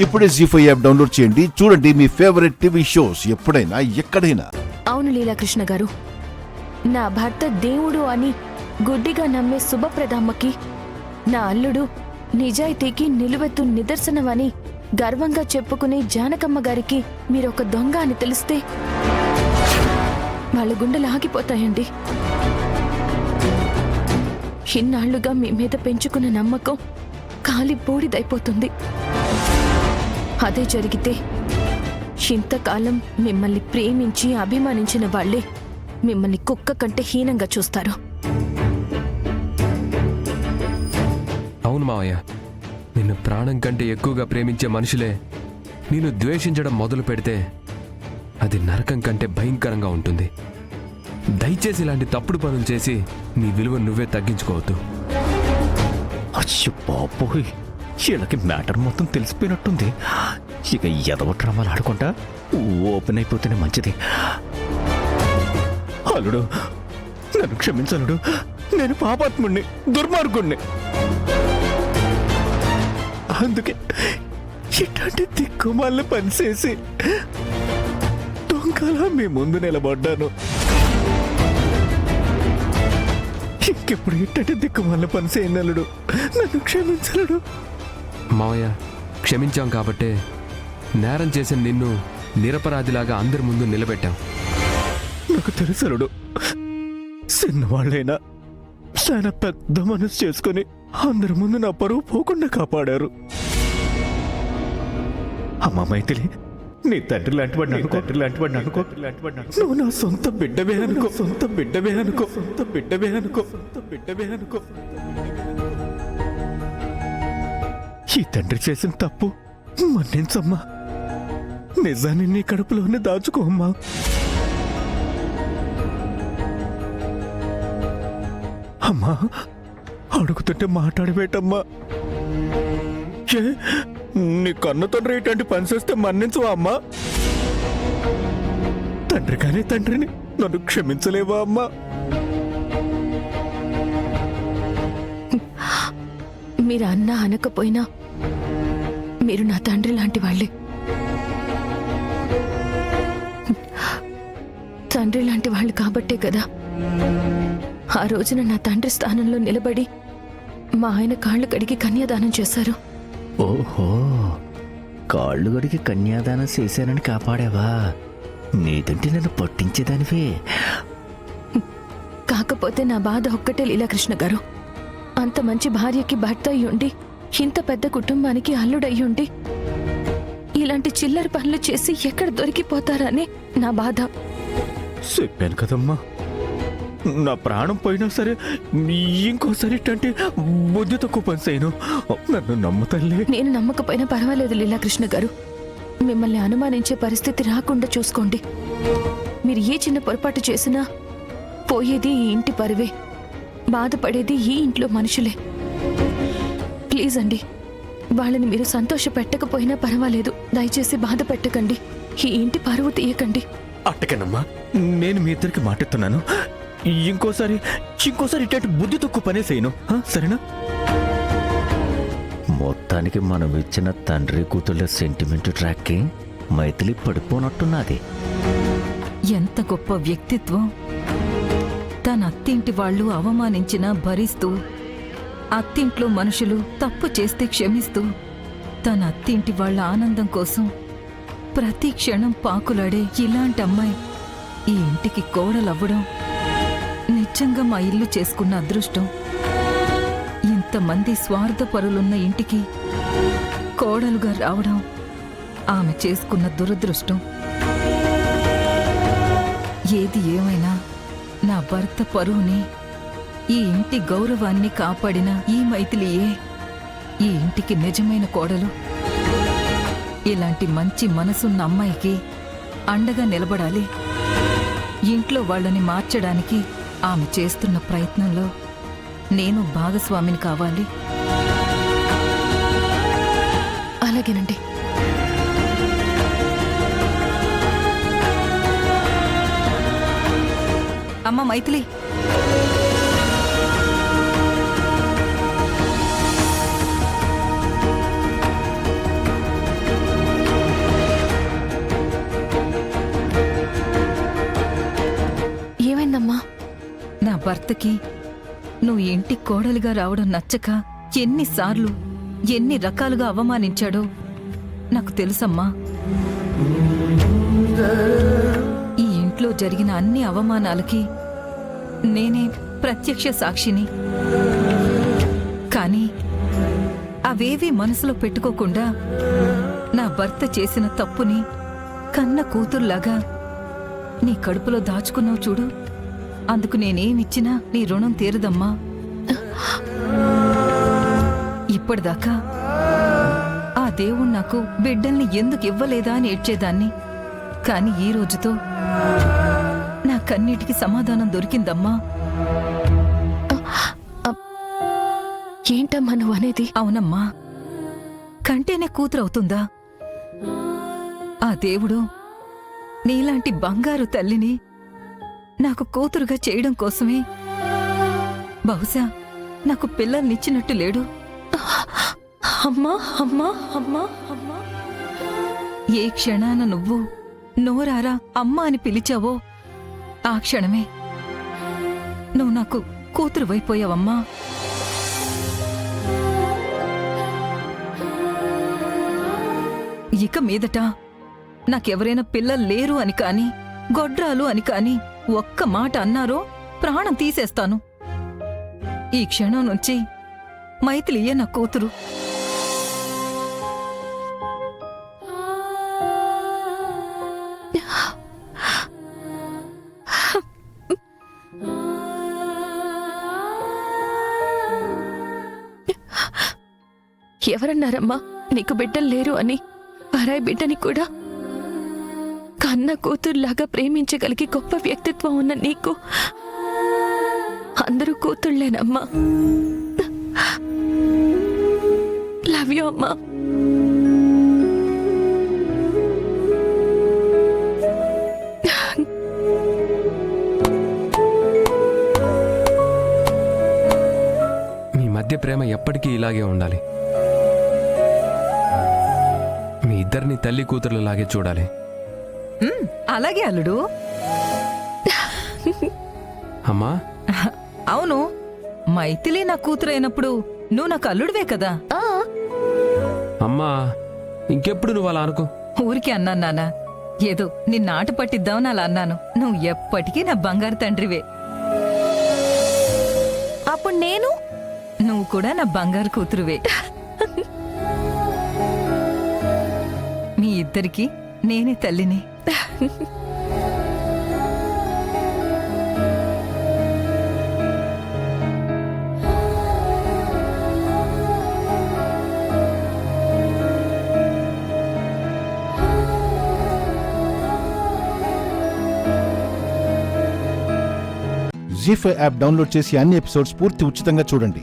ఇప్పుడే జీ5 app download చేయండి. చూడండి మీ ఫేవరెట్ టీవీ షోస్ ఎప్పుడైనా ఎక్కడైనా. అవును లీలాకృష్ణ గారు, నా భర్త దేవుడు అని గుడ్డిగా నమ్మే శుభప్రదమ్మకి నా అల్లుడు నిజాయితీకి నిలువెత్తు నిదర్శనమని గర్వంగా చెప్పుకునే జానకమ్మ గారికి మీరొక దొంగ అని తెలిస్తే వాళ్ళ గుండెలు ఆగిపోతాయండి. ఇన్నాళ్లుగా మీ మీద పెంచుకున్న నమ్మకం కాలి బూడిదైపోతుంది. అదే జరిగితే ఇంతకాలం మిమ్మల్ని ప్రేమించి అభిమానించిన వాళ్లే మిమ్మల్ని కుక్క కంటే హీనంగా చూస్తారు. అవును మావయ్య, నిన్ను ప్రాణం కంటే ఎక్కువగా ప్రేమించే మనుషులే నిన్ను ద్వేషించడం మొదలు పెడితే అది నరకం కంటే భయంకరంగా ఉంటుంది. దయచేసి ఇలాంటి తప్పుడు పనులు చేసి నీ విలువ నువ్వే తగ్గించుకోవద్దు. అయ్యో బాబోయ్, వీళ్ళకి మ్యాటర్ మొత్తం తెలిసిపోయినట్టుంది. ఇక ఎదవ డ్రామాలు ఆడుకుంటా ఓపెన్ అయిపోతేనే మంచిది. అల్లుడు, నన్ను క్షమించలుడు. నేను పాపాత్ముణ్ణి, దుర్మార్గుణ్ణి. అందుకే ఇట్లాంటి దిక్కుమాలను పనిచేసి దొంగలా మీ ముందు నిలబడ్డాను. ఇంకెప్పుడు ఇట్లాంటి దిక్కుమాలను పనిచేయండి అల్లుడు. నన్ను క్షమించలుడు. మావయ్య, క్షమించాం కాబట్టే నేరం చేసిన నిన్ను నిరపరాధిలాగా అందరి ముందు నిలబెట్టాం. నాకు తెలుసలుడు, చిన్నవాళ్ళైనా చాలా పెద్ద మనసు చేసుకుని అందరి ముందు నా పరువు పోకుండా కాపాడారు. అమ్మా మైథిలి, నీ తండ్రి లాంటివాడిని అనుకో, తండ్రి లాంటివాడిని అనుకో, నువ్వు నా సొంత బిడ్డవే అనుకో, సొంత బిడ్డవే అనుకో, సొంత బిడ్డవే అనుకో, సొంత బిడ్డవే అనుకో. ఈ తండ్రి చేసిన తప్పు మన్నించమ్మా. నిజాన్ని నీ కడుపులోనే దాచుకో అమ్మా. అమ్మా, అడుగుతుంటే మాట్లాడబేటమ్మా. నీ కన్న తండ్రి ఇట్లాంటి పని చేస్తే మన్నించవా అమ్మా? తండ్రి కానీ తండ్రిని నన్ను క్షమించలేవా అమ్మా? మీరు అన్నా అనకపోయినా మీరు నా తండ్రి లాంటి వాళ్ళే. తండ్రి లాంటి వాళ్ళు కాబట్టే కదా ఆ రోజున నా తండ్రి స్థానంలో నిలబడి మా ఆయన కాళ్ళు కడిగి కన్యాదానం చేశారు. ఓహో, కాళ్ళు గడికి కన్యాదానం చేశానని కాపాడావా? నీదంటే నన్ను పట్టించేదానివే. కాకపోతే నా బాధ ఒక్కటే లీలాకృష్ణ గారు, అంత మంచి భార్యకి భర్త అయ్యుండి, ఇంత పెద్ద కుటుంబానికి అల్లుడయ్యుండి ఇలాంటి చిల్లర పనులు చేసి ఎక్కడ దొరికిపోతారని నా బాధ. చెప్పాను కదమ్మా, నా ప్రాణం పోయినా సరే ఇంకోసారి ఇట్లాంటి బుద్ధి తక్కువ పని చేయను. నన్ను నమ్ముతలే. నేను నమ్మకపోయినా పర్వాలేదు లీలాకృష్ణ గారు, మిమ్మల్ని అనుమానించే పరిస్థితి రాకుండా చూసుకోండి. మీరు ఏ చిన్న పొరపాటు చేసినా పోయేది ఈ ఇంటి పరువే, బాధపడేది ఈ ఇంట్లో మనుషులే. ప్లీజ్ అండి, వాళ్ళని మీరు సంతోష పెట్టకపోయినా పర్వాలేదు, దయచేసి బాధ పెట్టకండి. ఈ ఇంటి పరువు తీయకండి. అట్టకేనమ్మా, నేను మీ ఇద్దరికి మాటిస్తున్నాను. ఇంకోసారి ఇట్లాంటి బుద్ధి తక్కువ పనే చేయను, సరేనా? మొత్తానికి మనం ఇచ్చిన తండ్రి కూతుళ్ళ సెంటిమెంట్ ట్రాక్కి మైథిలి పడిపోనట్టున్నది. ఎంత గొప్ప వ్యక్తిత్వం! తన అత్తింటి వాళ్ళు అవమానించినా భరిస్తూ, అత్తింట్లో మనుషులు తప్పు చేస్తే క్షమిస్తూ, తన అత్తింటి వాళ్ళ ఆనందం కోసం ప్రతి క్షణం పాకులాడే ఇలాంటి అమ్మాయి ఈ ఇంటికి కోడలవ్వడం నిజంగా మా ఇల్లు చేసుకున్న అదృష్టం. ఇంతమంది స్వార్థపరులున్న ఇంటికి కోడలుగా రావడం ఆమె చేసుకున్న దురదృష్టం. ఏది ఏమైనా నా భర్త పరువుని, ఈ ఇంటి గౌరవాన్ని కాపాడిన ఈ మైథిలియే ఈ ఇంటికి నిజమైన కోడలు. ఇలాంటి మంచి మనసున్న అమ్మాయికి అండగా నిలబడాలి. ఇంట్లో వాళ్ళని మార్చడానికి ఆమె చేస్తున్న ప్రయత్నంలో నేను భాగస్వామిని కావాలి. అలాగేనండి. అమ్మ మైథిలి, భర్తకి నువ్వు ఇంటి కోడలిగా రావడం నచ్చక ఎన్నిసార్లు ఎన్ని రకాలుగా అవమానించాడో నాకు తెలుసమ్మా. ఈ ఇంట్లో జరిగిన అన్ని అవమానాలకి నేనే ప్రత్యక్ష సాక్షిని. కానీ అవేవీ మనసులో పెట్టుకోకుండా నా భర్త చేసిన తప్పుని కన్న కూతుర్లాగా నీ కడుపులో దాచుకున్నావు చూడు. అందుకు నేనేమిచ్చినా నీ రుణం తీరదమ్మా. ఇప్పటిదాకా ఆ దేవుడు నాకు బిడ్డల్ని ఎందుకు ఇవ్వలేదా అని ఏడ్చేదాన్ని. కాని ఈ రోజుతో నా కన్నీటికి సమాధానం దొరికిందమ్మా. ఏంటమ్మా నువ్వు అనేది? అవునమ్మా, కంటేనే కూతురవుతుందా? ఆ దేవుడు నీలాంటి బంగారు తల్లిని నాకు కూతురుగా చేయడం కోసమే బహుశా నాకు పిల్లల్నిచ్చినట్టు లేడు. అమ్మా అమ్మా అమ్మా అమ్మా, ఏ క్షణాన నువ్వు నోరారా అమ్మా అని పిలిచావో ఆ క్షణమే నువ్వు నాకు కూతురు వైపోయావమ్మా. ఇక మీదట నాకెవరైనా పిల్లలు లేరు అని కాని గొడ్రాలు అని కాని ఒక్క మాట అన్నారో ప్రాణం తీసేస్తాను. ఈ క్షణం నుంచి మైథిలియే నా కూతురు. ఎవరన్నారమ్మా నీకు బిడ్డలు లేరు అని? పరాయి బిడ్డని కూడా కన్న కూతుర్లాగా ప్రేమించగలిగి గొప్ప వ్యక్తిత్వం ఉన్న నీకు అందరూ కూతుళ్లేనమ్మా. లవ్ యూ అమ్మా. మీ మధ్య ప్రేమ ఎప్పటికీ ఇలాగే ఉండాలి. మీ ఇద్దరిని తల్లి కూతురులాగే చూడాలి. అలాగే అల్లుడు. అమ్మా, అవును, మైథిలి నా కూతురైనప్పుడు నువ్వు నాకు అల్లుడివే కదా. అమ్మా, ఇంకెప్పుడు నువ్వు అలా అనుకో. ఊరికి అన్నాను నాన్న, ఏదో నిన్న ఆట పట్టిద్దామని అలా అన్నాను. నువ్వు ఎప్పటికీ నా బంగారు తండ్రివే. అప్పుడు నేను? నువ్వు కూడా నా బంగారు కూతురువే. మీ ఇద్దరికి నేనే తల్లిని. జీ5 యాప్ డౌన్లోడ్ చేసి అన్ని ఎపిసోడ్స్ పూర్తి ఉచితంగా చూడండి.